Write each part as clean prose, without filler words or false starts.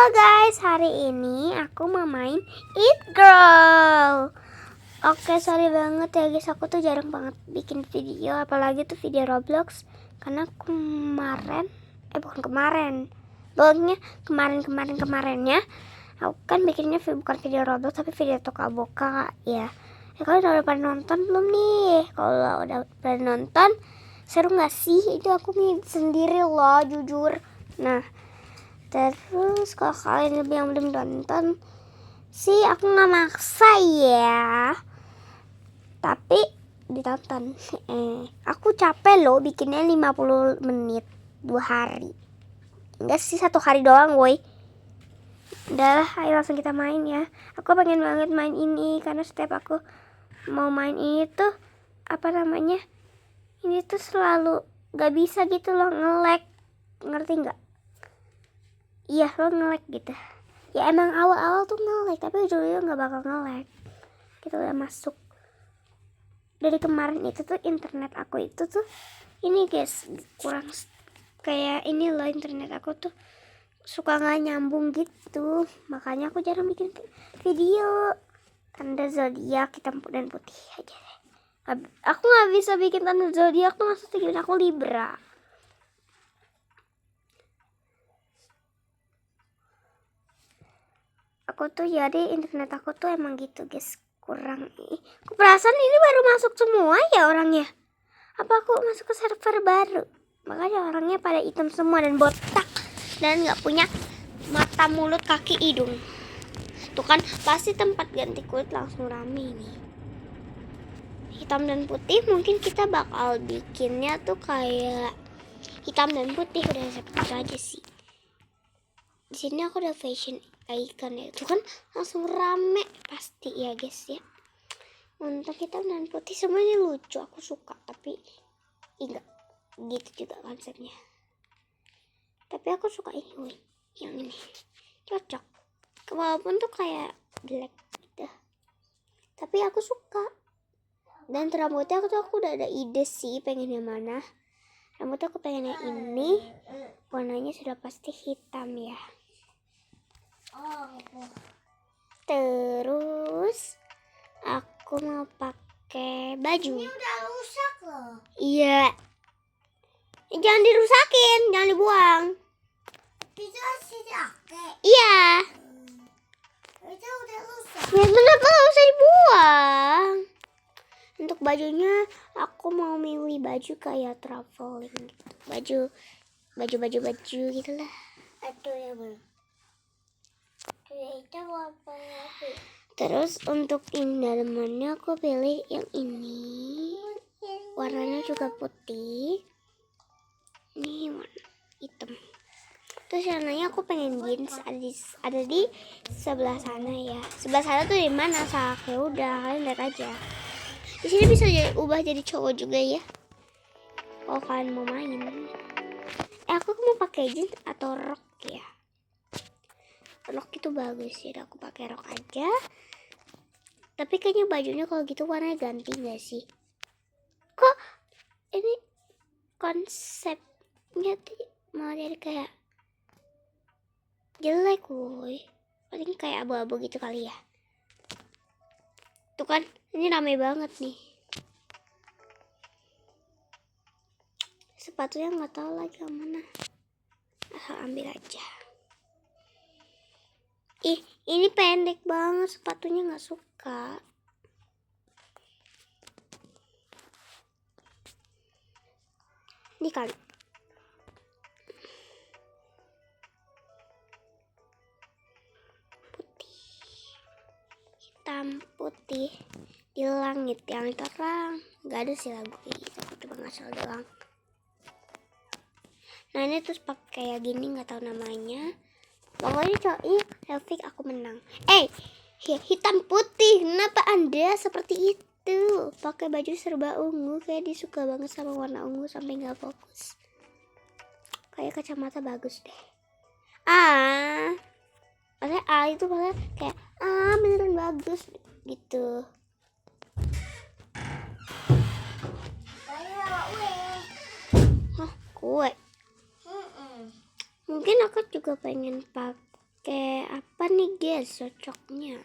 Halo guys, hari ini aku mau main Eat Girl. Oke, sorry banget ya guys, aku tuh jarang banget bikin video, apalagi tuh video Roblox. Karena kemarinnya aku kan bikinnya bukan video Roblox tapi video Toka Boka ya. Kalian udah pada nonton belum nih? Kalau udah pada nonton, seru nggak sih? Itu aku sendiri loh, jujur. Nah, terus kalau kalian yang belum nonton sih, aku nggak maksa ya, tapi ditonton. Aku capek loh bikinnya 50 menit 2 hari. Enggak sih, 1 hari doang woi. Udah, ayo langsung kita main ya. Aku pengen banget main ini karena setiap aku mau main ini tuh ini tuh selalu gak bisa gitu loh, nge-lag. Ngerti nggak? Iya, lo nge-lag gitu. Ya emang awal-awal tuh nge-lag, tapi ujung-ujungnya gak bakal nge-lag. Kita udah masuk. Dari kemarin itu tuh internet aku itu tuh ini guys, kurang kayak ini loh, internet aku tuh suka gak nyambung gitu. Makanya aku jarang bikin video. Tanda zodiak hitam dan putih aja deh. Aku gak bisa bikin tanda zodiak tuh, maksudnya aku Libra. Aku tuh jadi internet aku tuh emang gitu guys, kurang. Aku perasaan ini baru masuk semua ya orangnya. Apa aku masuk ke server baru? Makanya orangnya pada hitam semua dan botak dan nggak punya mata, mulut, kaki, hidung. Tuh kan pasti tempat ganti kulit langsung rame nih. Hitam dan putih mungkin kita bakal bikinnya tuh kayak hitam dan putih, udah seperti itu aja sih. Di sini aku udah fashion icon ya, itu kan langsung rame pasti ya guys ya. Untuk hitam dan putih semuanya lucu, aku suka, tapi enggak gitu juga konsepnya. Tapi aku suka ini woy, yang ini cocok, walaupun tuh kayak black gitu, tapi aku suka. Dan rambutnya aku udah ada ide sih pengen yang mana. Rambutnya aku pengen yang ini, warnanya sudah pasti hitam ya. Terus aku mau pakai baju. Ini udah rusak loh. Iya. Jangan dirusakin, jangan dibuang. Itu masih dipakai. Iya. Itu udah rusak. Ya kenapa nggak usah dibuang? Untuk bajunya aku mau milih baju kayak traveling gitu. Baju gitulah. Aduh ya bang. Terus untuk dalamannya aku pilih yang ini, warnanya juga putih, ini warna hitam. Terus warnanya aku pengen jeans, ada di sebelah sana ya. Sebelah sana tuh di mana? Ya udah kalian lihat aja. Di sini bisa ubah jadi cowok juga ya, kalau kalian mau main. Aku mau pakai jeans atau rok ya. Rok itu bagus ya, aku pakai rok aja. Tapi kayaknya bajunya kalau gitu warnanya ganti nggak sih? Kok ini konsepnya tuh malah jadi kayak jelek woy. Paling kayak abu-abu gitu kali ya. Tuh kan, ini rame banget nih. Sepatunya nggak tahu lagi yang mana. Ambil aja. Ini pendek banget, sepatunya nggak suka. Ini kali. Putih. Hitam putih di langit yang terang. Nggak ada sih lagu kayak gitu, aku cuma ngasal doang. Nah ini terus pakai kayak gini, nggak tahu namanya. Pokoknya cowok Helvik aku menang. Hitam putih, kenapa Anda seperti itu? Pakai baju serba ungu, kayak dia suka banget sama warna ungu sampai nggak fokus. Kayak kacamata bagus deh. Maksudnya itu maksudnya kayak beneran bagus gitu. Kue. Mungkin aku juga pengen pakai pakai apa nih guys cocoknya?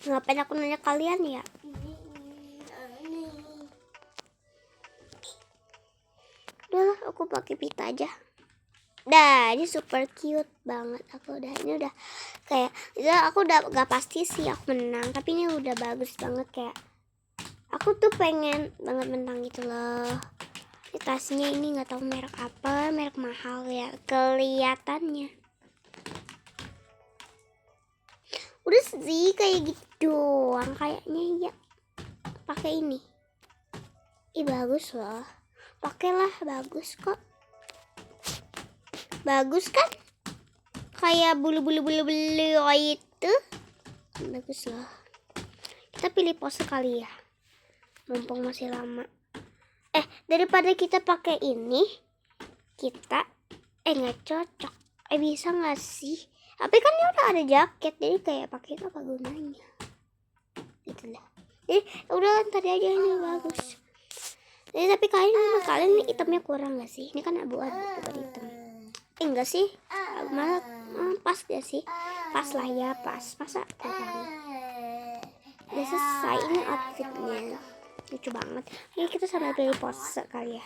Ngapain aku nanya kalian ya? Udah aku pakai pita aja. Dah, ini super cute banget. Ini udah kayak aku udah gak pasti sih aku menang, tapi ini udah bagus banget, kayak aku tuh pengen banget menang gitu loh. Ini tasnya ini nggak tahu merek apa, merek mahal ya kelihatannya. Udah sih kayak gitu doang kayaknya ya. Pakai ini. Ih bagus loh. Pakailah, bagus kok. Bagus kan? Kayak bulu-bulu itu. Bagus loh. Kita pilih pose kali ya. Mumpung masih lama. Daripada kita pakai ini, kita nggak cocok. Bisa nggak sih? Tapi kan ini udah ada jaket, jadi kayak pakai itu apa gunanya? Gitu lah. Jadi udah tadi aja ini bagus. Jadi tapi kalian ini hitamnya kurang nggak sih? Ini kan abu-abu bukan hitam. Enggak sih? Malah pas gak sih? Pas lah ya, pas. Masa kurang? Udah selesai ini outfitnya. Lucu banget. Ini kita sambil pilih pose kali ya.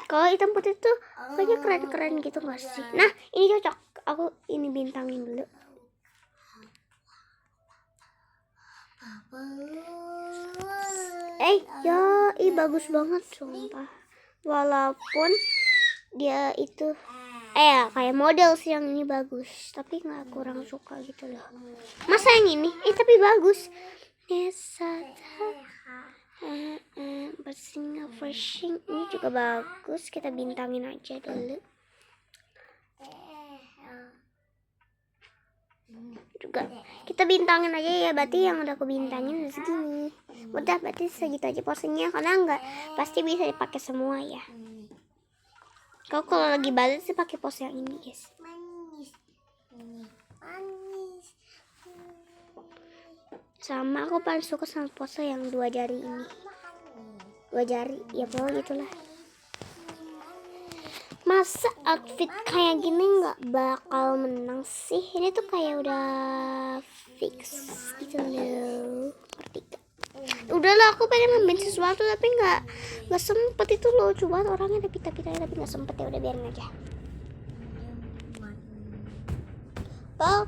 Kalau hitam putih tuh kayaknya keren-keren gitu gak sih? Nah ini cocok. Aku ini bintangin dulu. Bagus banget sumpah. Walaupun dia itu kayak model sih yang ini bagus, tapi nggak kurang suka gitu loh. Masa yang ini tapi bagus. Bersihnya freshing ini juga bagus. Kita bintangin aja dulu. Juga kita bintangin aja ya, berarti yang udah aku bintangin udah segini. Udah berarti segitu aja posenya, karena enggak pasti bisa dipakai semua ya. Kalau lagi balik sih pakai pose yang ini guys. Sama aku paling suka sama pose yang 2 jari ini. 2 jari ya pokoknya gitulah. Masa outfit kayak gini nggak bakal menang sih? Ini tuh kayak udah fix gitu loh. Udahlah, aku pengen ngambil sesuatu tapi nggak sempet itu loh. Coba orangnya ada pita-pitanya tapi nggak sempet, ya udah biarin aja.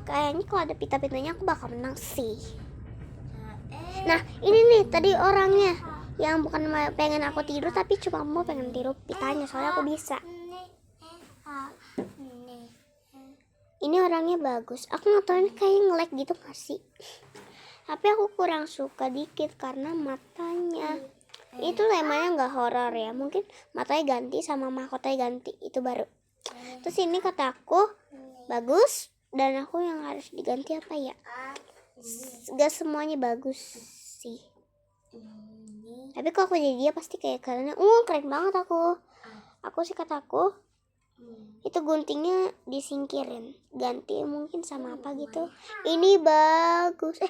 Kayaknya kalau ada pita-pitanya aku bakal menang sih. Nah ini nih tadi orangnya yang bukan pengen aku tidur tapi cuma mau pengen tidur pitanya, soalnya aku bisa. Ini orangnya bagus. Aku nggak tahu ini kayak nge-lag gitu gak sih? Tapi aku kurang suka dikit karena matanya. Itu lemanya nggak horor ya. Mungkin matanya ganti sama mahkotanya ganti, itu baru. Terus ini kata aku bagus dan aku yang harus diganti apa ya? Gak semuanya bagus sih. Tapi kalau aku jadi dia pasti kayak kalian. Keren banget aku. Aku sih kataku itu guntingnya disingkirin, ganti mungkin sama apa gitu. Ini bagus.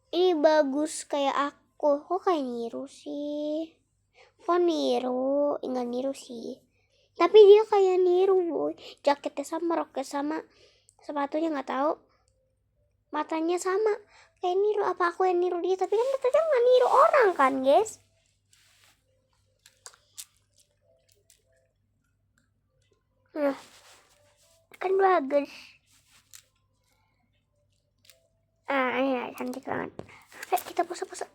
Ini bagus kayak aku. Kok kayak niru sih? Kok niru? Enggak niru sih. Tapi dia kayak niru, boy. Jaketnya sama, roknya sama, sepatunya nggak tahu. Matanya sama. Kayak niru. Apa aku yang niru dia? Tapi kan kita nggak niru orang kan, guys? Kan bagus. Iya, cantik banget. Kita pose. Pose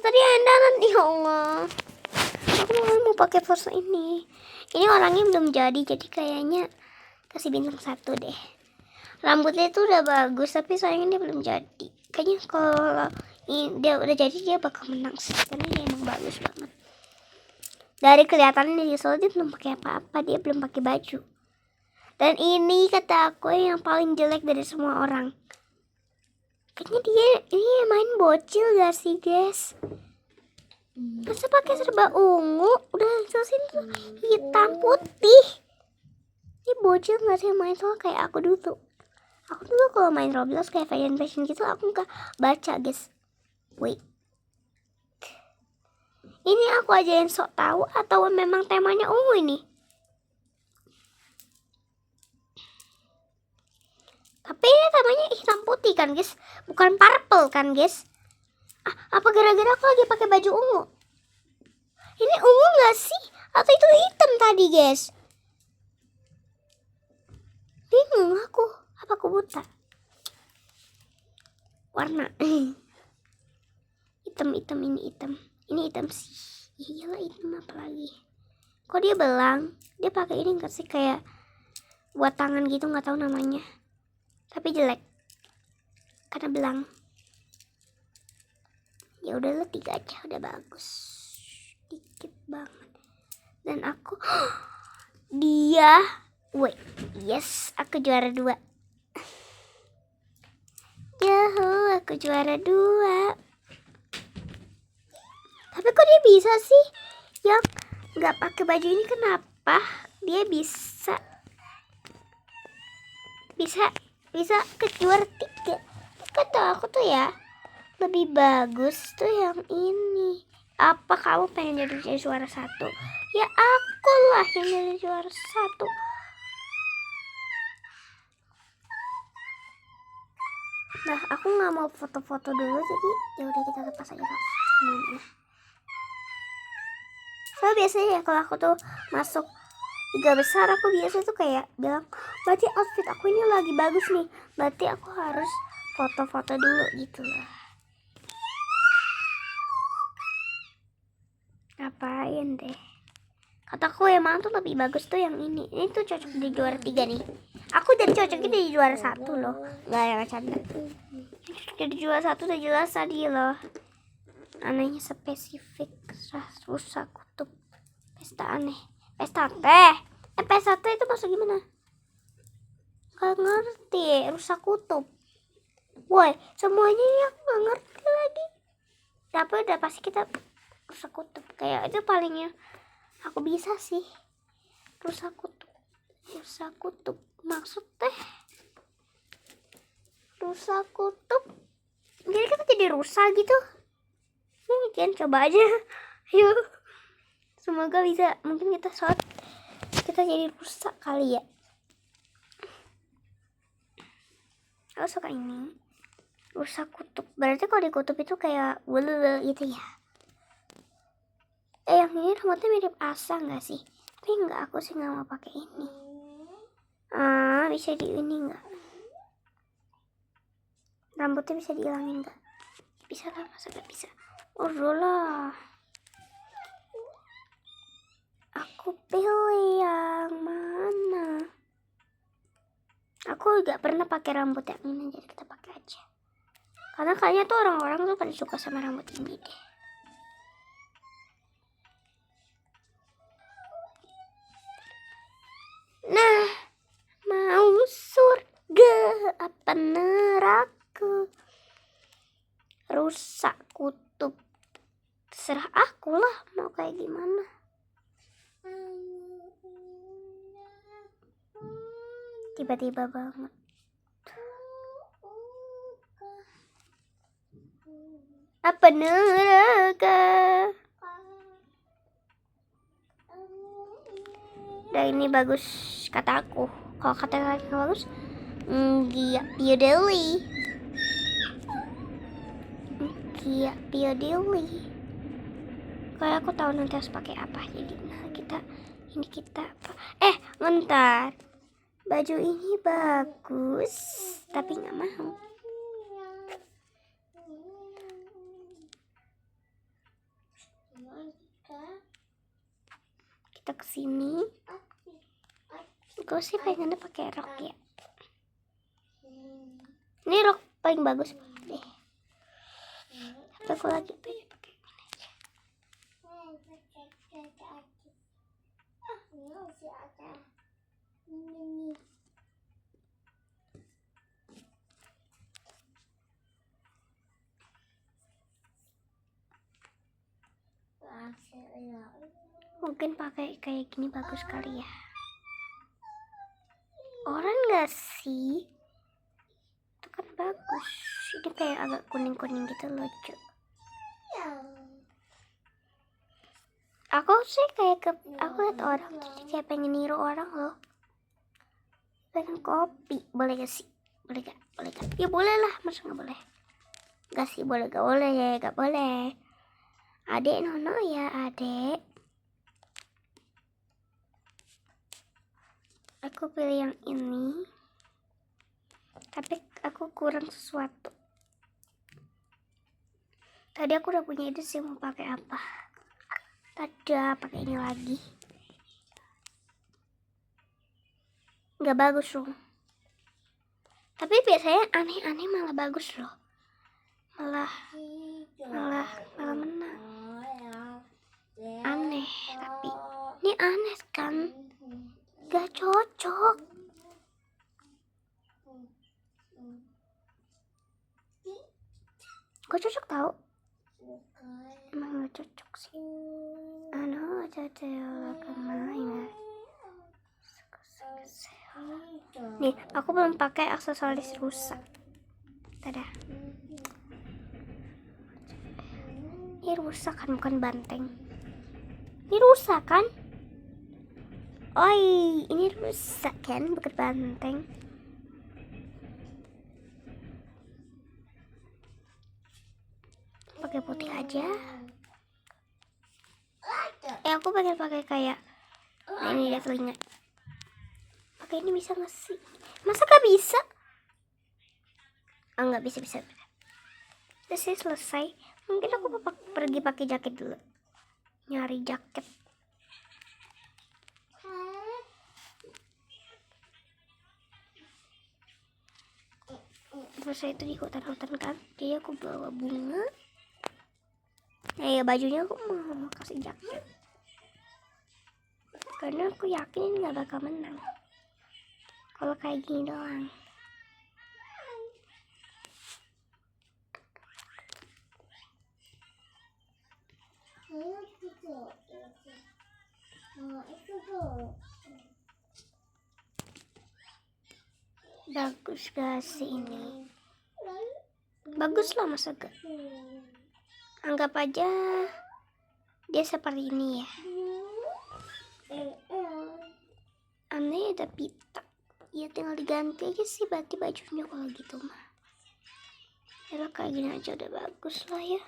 tadi endanan, ya Allah. Aku mau pakai pose ini. Ini orangnya belum jadi kayaknya kasih bintang 1 deh. Rambutnya itu udah bagus, tapi sayangnya dia belum jadi. Kayaknya kalau dia udah jadi dia bakal menang sih, karena dia emang bagus banget. Dari kelihatannya dia soalnya dia belum pakai apa-apa, dia belum pakai baju. Dan ini kata aku yang paling jelek dari semua orang. Kayaknya dia ini main bocil gak sih guys? Masa pakai serba ungu, udah selesai tuh hitam putih. Ini bocil gak sih main? Soalnya kayak aku dulu. Aku dulu kalau main Roblox kayak fashion gitu aku nggak baca guys. Wait. Ini aku aja yang sok tahu atau memang temanya ungu ini? Tapi ini temanya hitam putih kan guys, bukan purple kan guys? Apa gara-gara aku lagi pakai baju ungu? Ini ungu nggak sih? Atau itu hitam tadi guys? Bingung aku. Apa aku buta? Warna. Hitam ini hitam. Ini hitam sih. Iyalah hitam apa lagi? Kok dia belang? Dia pakai ini nggak sih kayak buat tangan gitu, nggak tahu namanya. Tapi jelek karena belang. Ya udahlah 3 aja udah bagus. Dikit banget. Dan aku dia wait, yes, aku juara 2. Yahoo, aku juara 2. Tapi kok dia bisa sih yang nggak pakai baju ini? Kenapa dia bisa ke juara 3? Kata aku tuh ya lebih bagus tuh yang ini. Apa kamu pengen jadi juara 1? Ya aku lah yang jadi juara 1. Nah, aku nggak mau foto-foto dulu, jadi ya udah kita lepas aja semuanya. So biasanya ya kalau aku tuh masuk 3 besar, aku biasa tuh kayak bilang, berarti outfit aku ini lagi bagus nih, berarti aku harus foto-foto dulu gitu lah. Ngapain deh? Kataku emang tuh lebih bagus tuh yang ini. Ini tuh cocok di juara 3 nih. Aku jadi cocoknya di juara 1 loh. Gak yang canda. Jadi juara 1 udah jelas tadi loh. Anehnya spesifik. Rusak kutub. Pesta aneh. Pesta teh. Pesta teh itu maksud gimana? Gak ngerti. Rusak kutub. Woi, semuanya ya gak ngerti lagi. Tapi udah pasti kita rusak kutub. Kayak itu palingnya aku bisa sih. Rusak kutub. Rusak kutub. Maksud teh rusak kutub. Jadi kita jadi rusak gitu. Ini kan coba aja. Yuk. Semoga bisa. Mungkin kita jadi rusak kali ya. Aku suka ini. Rusak kutub. Berarti kalau di kutub itu kayak wele gitu ya. Yang ini rambutnya mirip Asa nggak sih? Tapi nggak, aku sih nggak mau pakai ini. Bisa di ini nggak? Rambutnya bisa dihilangin nggak? Bisa lah, masa nggak bisa? Oh lah. Aku pilih yang mana? Aku nggak pernah pakai rambut yang ini, jadi kita pakai aja. Karena kayaknya tuh orang-orang tuh pada suka sama rambut ini deh. Nah, mau surga apa neraka? Rusak kutub. Terserah aku lah mau kayak gimana. Tiba-tiba banget. Apa neraka? Dan ini bagus kata aku. Kalau kata lagi bagus, Gia Piodeli. Gia Piodeli. Kayak aku tahu nanti harus pakai apa. Jadi kita apa? Bentar. Baju ini bagus, tapi nggak mau. Kita kesini. Gue sih pengennya pakai rok ya. Ini rok paling bagus deh. Tapi aku lagi pengen pakai ini aja. Mungkin pakai kayak gini bagus kali ya. Orang nggak sih? Itu kan bagus. Ini kayak agak kuning-kuning gitu, lucu. Aku sih aku liat orang jadi kayak pengen niru orang loh. Pengen kopi, boleh gak sih? Boleh gak? Ya boleh lah, masa gak boleh? Gak sih, boleh gak boleh ya? Gak boleh. Adek Nono ya adek. Aku pilih yang ini. Tapi aku kurang sesuatu. Tadi aku udah punya ide sih mau pakai apa. Tada, pakai ini lagi. Gak bagus loh. Tapi biasanya aneh-aneh malah bagus loh. Malah menang. Aneh, tapi ini aneh kan? Gak cocok. Gak cocok tau? Emang gak cocok sih. Nih, aku belum pakai aksesoris rusak. Tada. Ini rusak kan, bukan banteng. Ini rusak kan? Oi, ini rusak kan, bukan banteng. Pakai putih aja. Aku pengen pakai kayak ini dia telinga. Pakai ini bisa nggak sih? Masa gak bisa? Nggak bisa. Udah sih selesai. Mungkin aku pergi pakai jaket dulu. Nyari jaket. Terus saya itu di hutan-hutan kan. Jadi aku bawa bunga. Ya bajunya aku mau kasih jaket. Karena aku yakin ini gak bakal menang. Kalau kayak gini doang. Bagus gak sih ini? Bagus lah, masa gak? Anggap aja dia seperti ini ya. Aneh ada pita. Ya tinggal diganti aja sih berarti bajunya kalau gitu mah. Ya kayak gini aja udah bagus lah ya.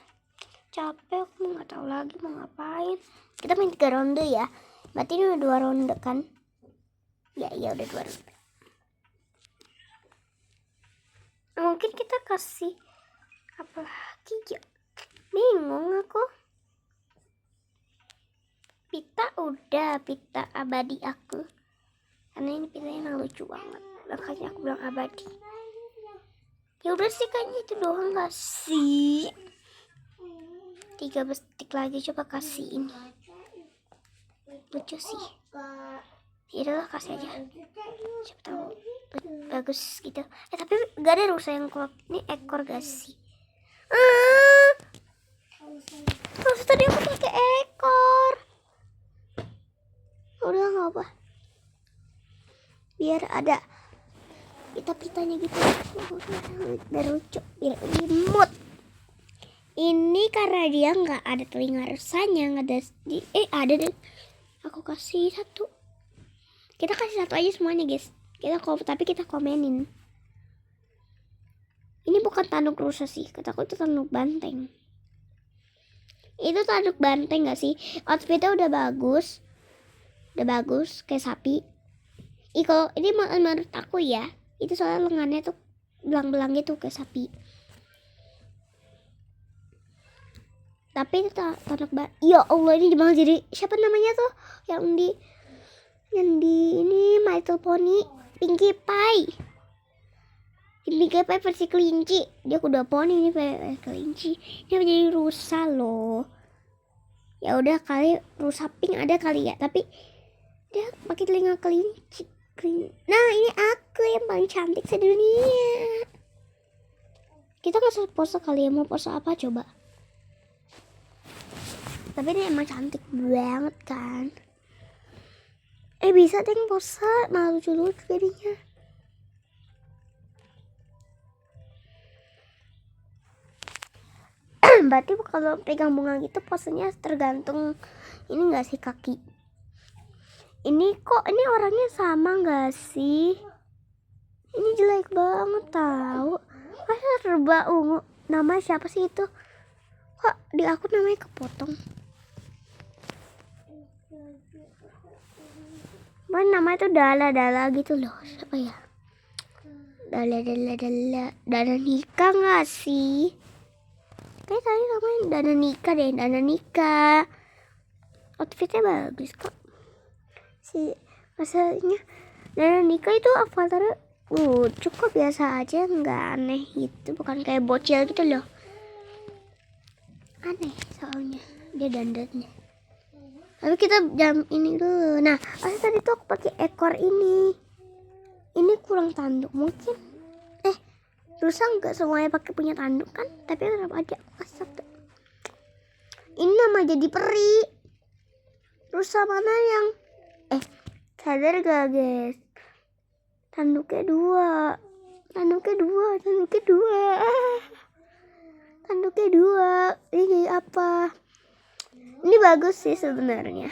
Capek aku nggak tahu lagi mau ngapain. Kita main 3 ronde ya. Berarti ini udah 2 ronde kan? Ya udah 2 ronde. Mungkin kita kasih apa lagi ya? Bingung aku. Pita udah, pita abadi aku. Karena ini pitanya emang lucu banget. Makanya aku bilang abadi. Ya udah sih kayaknya itu doang gak sih? 13 detik lagi coba kasih ini. Lucu sih. Yaudah kasih aja. Siapa tahu bagus gitu. Tapi gak ada rusa yang klop. Ini ekor gak sih? Terus tadi aku pakai ekor. Udah gak apa. Biar ada pita-pitanya gitu. Biar lucu. Biar imut. Ini karena dia nggak ada telinga rusanya, nggak ada ada deh. Aku kasih 1. Kita kasih 1 aja semuanya guys. Tapi kita komenin. Ini bukan tanduk rusa sih, kataku itu tanduk banteng. Itu tanduk banteng nggak sih? Outfitnya udah bagus kayak sapi. Kalau ini menurut aku ya, itu soalnya lengannya tuh belang-belang gitu kayak sapi. Tapi itu tanduk ya Allah, ini malah jadi siapa namanya tuh yang di ini My Little Pony, Pinkie Pie. Pinkie Pie versi kelinci. Dia kuda poni, ini versi kelinci. Dia menjadi rusa loh. Ya udah kali rusa pink ada kali ya, tapi dia pakai telinga kelinci. Nah ini aku yang paling cantik sedunia. Kita kasih pose kali ya, mau pose apa coba? Tapi dia emang cantik banget kan. Bisa deh pose, malah lucu-lucu jadinya. berarti kalau pegang bunga gitu posenya tergantung ini enggak sih kaki. Ini orangnya sama enggak sih? Ini jelek banget tahu. Masa serba ungu. Nama siapa sih itu? Kok di akun namanya kepotong? Mana nama itu Dala gitu loh. Siapa ya? Dana Nika nggak sih? Kayak tadi namanya Dana Nika deh. Dana Nika. Outfitnya bagus kok. Masalahnya Dana Nika itu avatarnya cukup biasa aja, nggak aneh gitu. Bukan kayak bocil gitu loh. Aneh soalnya dia dandannya. Tapi kita jam ini dulu. Nah, tadi tuh aku pakai ekor ini. Ini kurang tanduk mungkin. Rusa nggak semuanya pakai punya tanduk kan? Tapi tetap aja aku kasih satu. Ini nama jadi peri. Rusa mana yang? Sadar gak guys? Tanduknya dua. Ini apa? Ini bagus sih sebenarnya.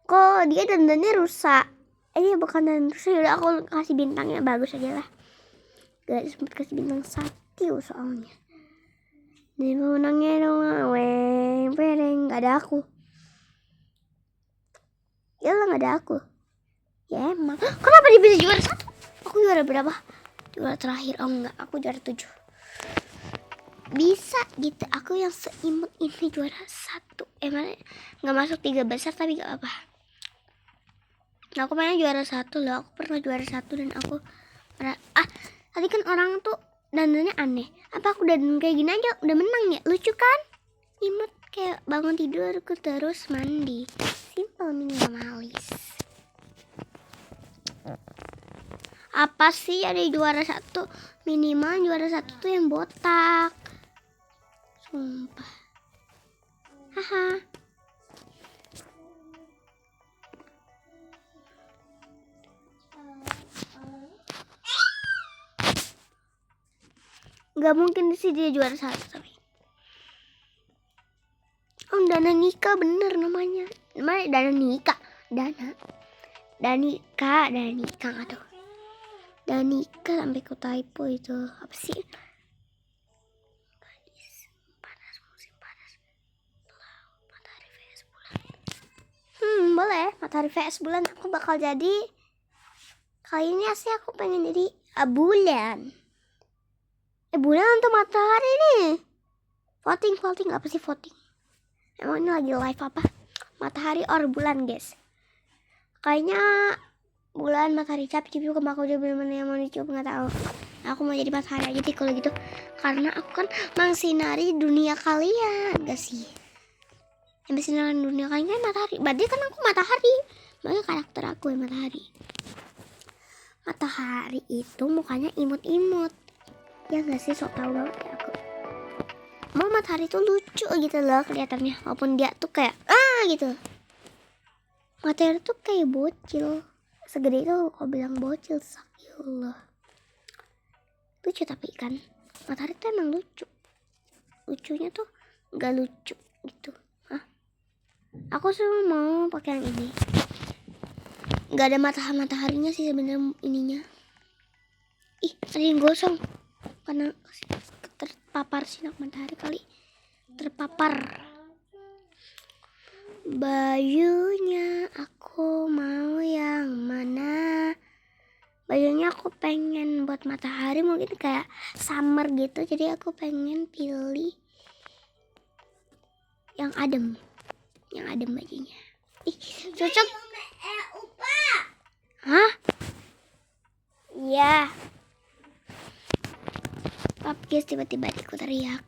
Kok dia dandannya rusak? Ini bukan dandan rusak. Yaudah aku kasih bintangnya bagus aja lah. Gak sempet kasih bintang 1 soalnya. Ini pemenangnya dong. Gak ada aku. Yalah gak ada aku. Ya emang. Kenapa dia bisa juara 1? Aku juara berapa? Juara terakhir. Oh enggak, aku juara 7. Bisa gitu. Aku yang seimut ini juara 1. Emang gak masuk 3 besar tapi gak apa. Aku mainnya juara 1 loh. Aku pernah juara 1 dan aku tadi kan orang tuh dandannya aneh. Apa aku dandan kayak gini aja udah menang ya? Lucu kan? Imut kayak bangun tidur aku terus mandi. Simple minimalis. Apa sih ada juara 1? Minimal juara 1 tuh yang botak. Sumpah. Haha. Gak mungkin sih dia juara 1 tapi. Oh, Dana Nika bener namanya. Namanya Dana Nika. Danika atau Danika sampai ke typo itu. Apa sih? Panas, musim panas. Matahari vs bulan. Boleh. Matahari vs bulan aku bakal jadi. Kali ini sih aku pengen jadi bulan. Bulan untuk matahari nih. Voting apa sih voting? Emang ini lagi live apa? Matahari or bulan guys? Kayaknya bulan, matahari, capcip juga aku udah bener-bener yang mau dicoba, nggak tahu. Aku mau jadi matahari aja sih kalau gitu, karena aku kan mengsinari dunia kalian, gak sih? Yang bersinar dunia kalian kan matahari, berarti kan aku matahari, makanya karakter aku yang matahari. Matahari itu mukanya imut-imut, ya gak sih? Sok tau banget ya aku. Mau matahari tuh lucu gitu loh kelihatannya, walaupun dia tuh kayak gitu. Matahari tuh kayak bocil. Segede itu kau bilang bocil, sakillah. Lucu tapi kan matahari tuh emang lucu. Lucunya tuh gak lucu gitu. Aku sih mau pakai yang ini. Gak ada mataharinya sih sebenarnya ininya. Ada yang gosong karena terpapar sinar matahari kali. Terpapar. Bajunya aku mau yang mana? Bajunya aku pengen buat matahari, mungkin kayak summer gitu. Jadi aku pengen pilih yang adem. Yang adem bajunya. Cocok. Hah? Iya. Tapi guys, tiba-tiba aku teriak.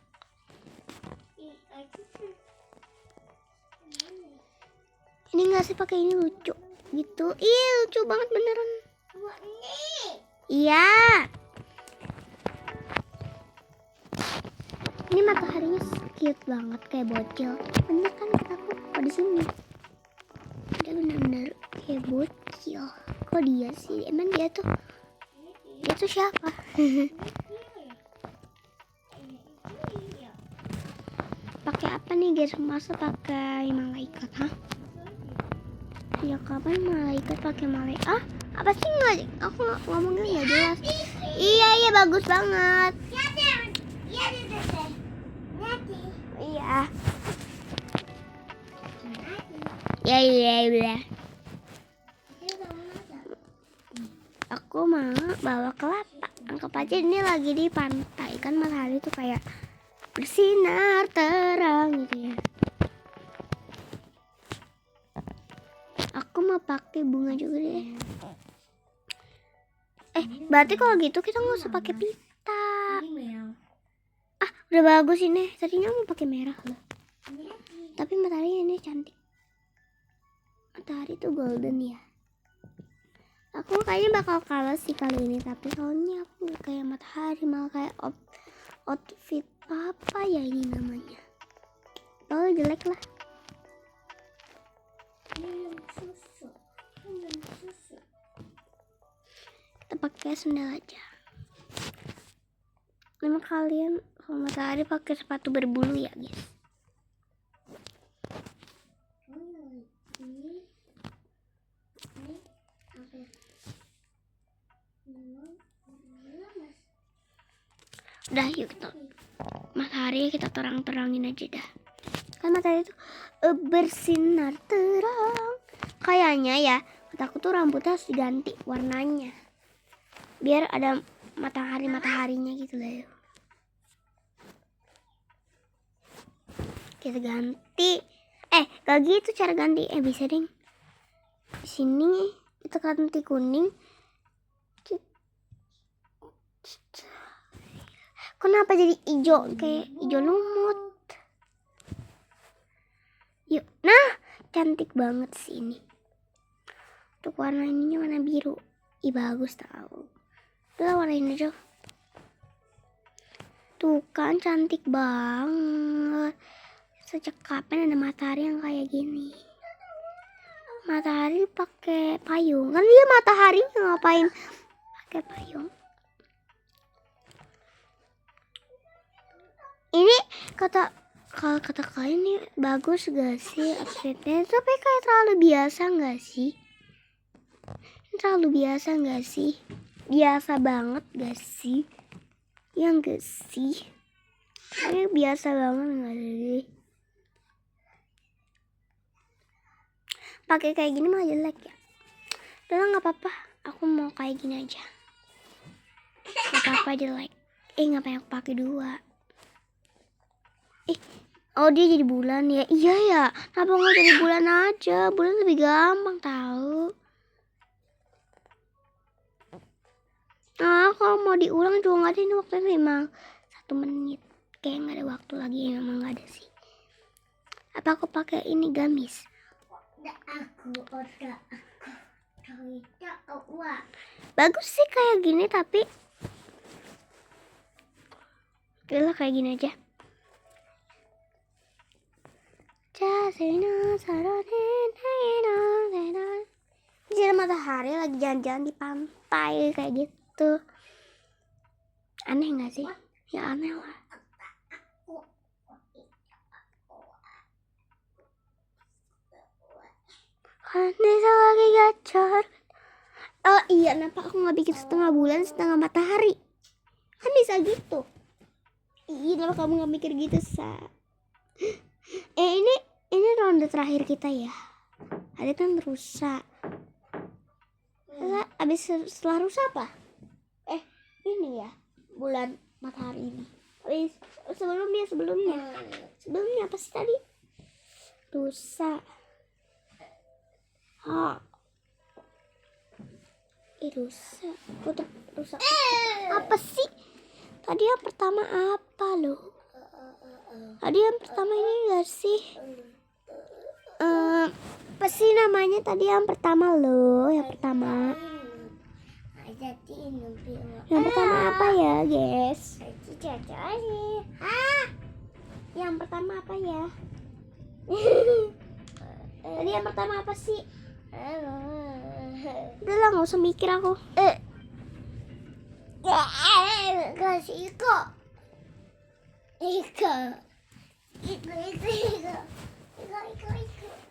Ini nggak sih pakai ini lucu gitu. Lucu banget beneran. Iya. Ini mataharinya cute banget kayak bocil. Bener kan kataku? Kok di sini? Dia bener-bener kayak bocil. Kok dia sih? Emang dia tuh siapa? apa nih guys? Masa pakai malaikat, hah? Ya kapan malaikat pakai malaikat? Apa sih nggak? Aku ngomongnya nggak jelas. Iya bagus banget. Iya. Iya. Aku mau bawa kelapa. Anggap aja ini lagi di pantai, kan matahari tuh kayak bersinar terang gitu ya. Aku mau pakai bunga juga deh. Berarti kalau gitu kita nggak usah pakai pita. Udah bagus ini. Tadinya mau pakai merah loh. Tapi matahari ini cantik. Matahari tuh golden ya. Aku kayaknya bakal kalah sih kali ini, tapi soalnya aku nggak kayak matahari, malah kayak outfit apa ya ini namanya. Oh jelek lah. Kita pakai sendal aja. Memang kalian kalau matahari pakai sepatu berbulu ya guys. Udah yuk kita matahari kita terang-terangin aja dah. Kan matahari itu bersinar terang. Kayaknya ya, kataku tuh rambutnya harus diganti warnanya. Biar ada mataharinya gitu lah. Kita ganti. Gak gitu cara ganti. Bisa ding. Di sini kita ganti kuning. Kenapa jadi hijau kayak hijau lumut? Yuk, nah cantik banget sih ini. Untuk warna ininya warna biru. Bagus tau. Udah warna ini aja. Tuh kan cantik banget. Sejak kapan ada matahari yang kayak gini? Matahari pakai payung. Kan dia mataharinya ngapain pakai payung? Ini kata kalian ini bagus gak sih outfitnya? Tapi kayak terlalu biasa gak sih? Terlalu biasa gak sih? Biasa banget gak sih? Ya gak sih? Ini biasa banget gak sih? Pakai kayak gini mah jelek ya. Udah gak apa-apa. Aku mau kayak gini aja. Gak apa-apa jelek. Ngapain aku pakai dua? Oh dia jadi bulan ya. Iya ya. Kenapa nggak jadi bulan aja? Bulan lebih gampang tahu. Kalau mau diulang juga nggak ada, ini waktunya memang 1 menit. Kayak nggak ada waktu lagi, memang nggak ada sih. Apa aku pakai ini gamis? Bagus sih kayak gini, tapi oke lah kayak gini aja. Ini matahari lagi jalan-jalan di pantai kayak gitu. Aneh gak sih? Ya aneh lah. Nisa lagi gacor. Oh iya, kenapa aku gak bikin setengah bulan setengah matahari? Kan bisa gitu. Kenapa kamu gak mikir gitu, Sa? Ini ronde terakhir kita ya. Ada kan rusak. Abis setelah rusak apa? Ini ya bulan matahari ini. Abis sebelumnya apa sih tadi? Rusak. Rusak. Apa sih? Tadi yang pertama apa loh? Tadi yang pertama ini enggak sih? Apa sih namanya tadi yang pertama loh? Yang pertama apa ya, guys? Yang pertama apa ya? Tadi yang pertama apa sih? Udah lah, nggak usah mikir aku. Kasih Iko.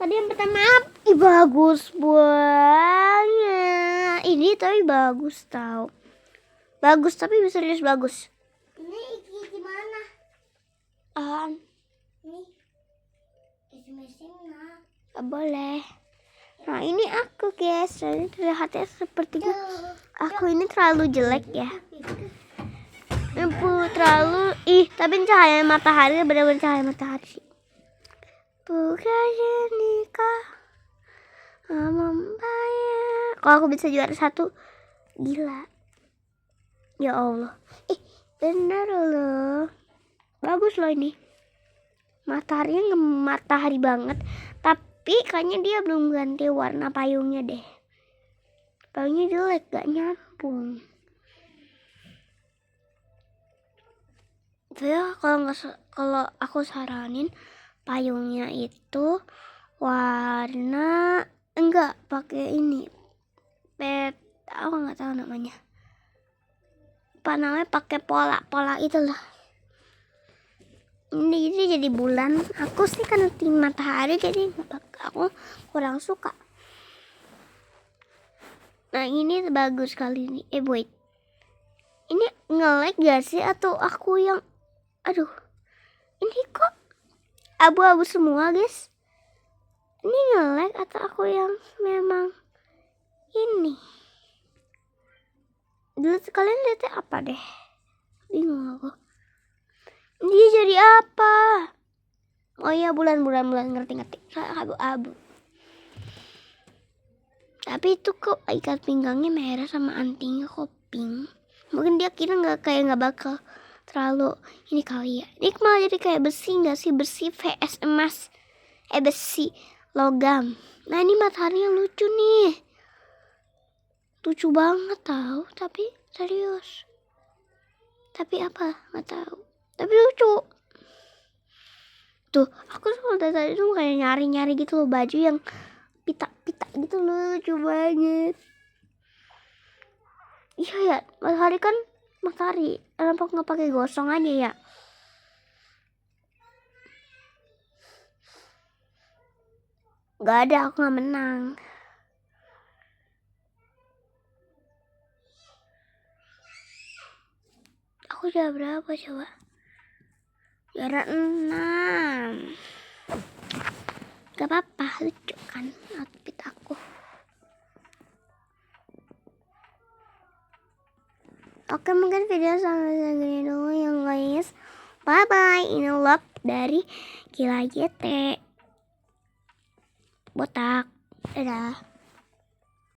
Tadi yang pertama, bagus banget. Ini tapi bagus tau. Bagus tapi serius bagus. Ini gimana? Ini isi mesinnya. Boleh. Nah ini aku guys. Ini terlihatnya sepertinya aku ini terlalu jelek ya. Terlalu tapi cahaya matahari benar-benar cahaya matahari sih. Bukan nikah membayar. Kalau aku bisa juara 1, gila. Ya Allah. Bener loh. Bagus loh ini. Mataharinya matahari banget. Tapi kayaknya dia belum ganti warna payungnya deh. Payungnya jelek, gak nyambung. Ya kalau aku saranin payungnya itu warna enggak pakai ini. Aku nggak tahu namanya. Apa namanya, pakai pola itulah. Ini jadi bulan. Aku sih kan tim matahari jadi aku kurang suka. Nah ini bagus kali ini. Wait. Ini nge-lag gak sih atau aku yang aduh. Ini kok abu-abu semua guys. Ini nge-lag atau aku yang memang ini. Dulu kalian lihatnya apa deh? Bingung aku. Dia jadi apa? Oh iya bulan ngerti. Abu-abu. Tapi itu kok ikat pinggangnya merah sama antingnya kok pink. Mungkin dia kira nggak bakal terlalu ini kali ya. Ini malah jadi kayak besi nggak sih? Besi vs emas. Besi logam. Nah ini mataharinya lucu nih. Lucu banget tau. Tapi serius. Tapi apa? Nggak tahu. Tapi lucu. Tuh, aku dari tadi tuh kayak nyari gitu loh baju yang pita gitu loh, lucu banget. Iya ya, matahari. Kenapa nggak pakai gosong aja ya? Gak ada, aku nggak menang. Aku udah berapa coba? Juara 6. Gak apa-apa, lucu kan outfit aku. Oke, mungkin video sampai segini dulu ya guys. Bye bye. Ini vlog dari Gila GT. Botak. Dadah.